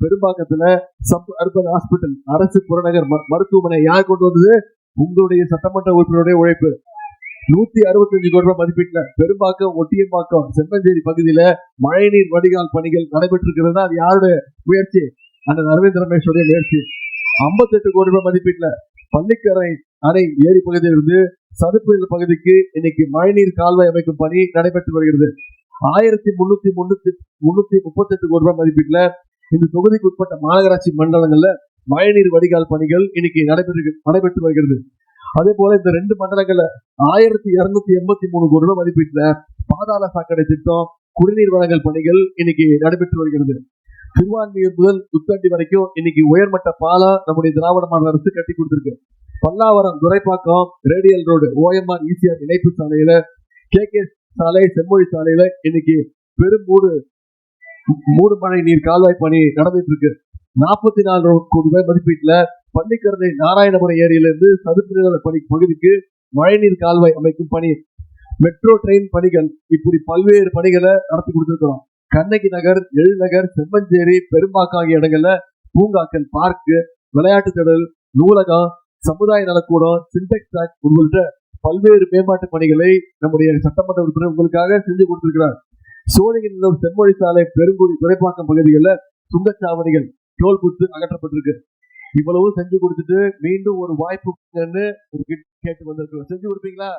பெரும்பாக்கத்துல sub urban hospital அரசு புறநகர் மருத்துவமனை யார் கொண்டு வந்தது? உங்களுடைய சட்டமன்ற உறுப்பினருடைய உழைப்பு. 165 கோடி ரூபாய் மதிப்பீட்டுல பெரும்பாக்கம், ஒட்டியம்பாக்கம், செம்மஞ்சேரி பகுதியில மழைநீர் வடிகால் பணிகள் நடைபெற்றிருக்கிறது. அது யாருடைய முயற்சி? அந்த அரவிந்த் ரமேஷோடைய முயற்சி. 58 கோடி ரூபாய் மதிப்பீட்டுல பள்ளிக்கரை அணை ஏரி பகுதியிலிருந்து சதுப்பு பகுதிக்கு இன்னைக்கு மழைநீர் கால்வாய் அமைக்கும் பணி நடைபெற்று வருகிறது. 1338 கோடி ரூபாய் மதிப்பீட்டுல இந்த தொகுதிக்கு உட்பட்ட மாநகராட்சி மண்டலங்கள்ல மழைநீர் வடிகால் பணிகள் இன்னைக்கு நடைபெற்று வருகிறது. அதே போல இந்த 2 மண்டலங்கள்ல 1283 கோடி ரூபாய் மதிப்பீட்டுல பாதாள சாக்கடை திட்டம், குடிநீர் வழங்கல் பணிகள் இன்னைக்கு நடைபெற்று வருகிறது. திருவான்மியூர் முதல் புத்தண்டி வரைக்கும் இன்னைக்கு உயர்மட்ட பாலம் நம்முடைய திராவிட மாடல் அரசு கட்டி கொடுத்திருக்கு. Pallavaram, Thoraipakkam radial road, OMR ECR இணைப்பு சாலையில, KK சாலை, செம்மொழி சாலையில இன்னைக்கு பெரும் மூடு மழை நீர் கால்வாய் பணி நடந்துட்டு இருக்கு. 44 கோடி ரூபாய் மதிப்பீட்டுல பள்ளிக்கரணை நாராயணபுரம் ஏரியிலிருந்து சதுப்பு பகுதிக்கு மழைநீர் கால்வாய் அமைக்கும் பணி, மெட்ரோ ட்ரெயின் பணிகள், இப்படி பல்வேறு பணிகளை நடத்தி கொடுத்திருக்கிறோம். கண்ணகி நகர், எழில்நகர், செம்மஞ்சேரி, பெரும்பாக்கம் ஆகிய இடங்கள்ல பூங்காக்கள், பார்க்கு, விளையாட்டு திடல், நூலகம், சமுதாய நலக்கூடம், சின்டெக்ஸ் ட்ராக் உள்ளிட்ட பல்வேறு மேம்பாட்டு பணிகளை நம்முடைய சட்டமன்ற உறுப்பினர் உங்களுக்காக செஞ்சு கொடுத்திருக்கிறார். சோழிங்கநல்லூர், செம்மொழி சாலை, பெருங்குடி, துரைப்பாக்கம் பகுதிகளில் சுங்கச்சாவடிகள், டோல் பூத்து அகற்றப்பட்டிருக்கு. இவ்வளவு செஞ்சு கொடுத்துட்டு மீண்டும் ஒரு வாய்ப்பு கேட்டு வந்திருக்கிறோம். செஞ்சு கொடுப்பீங்களா?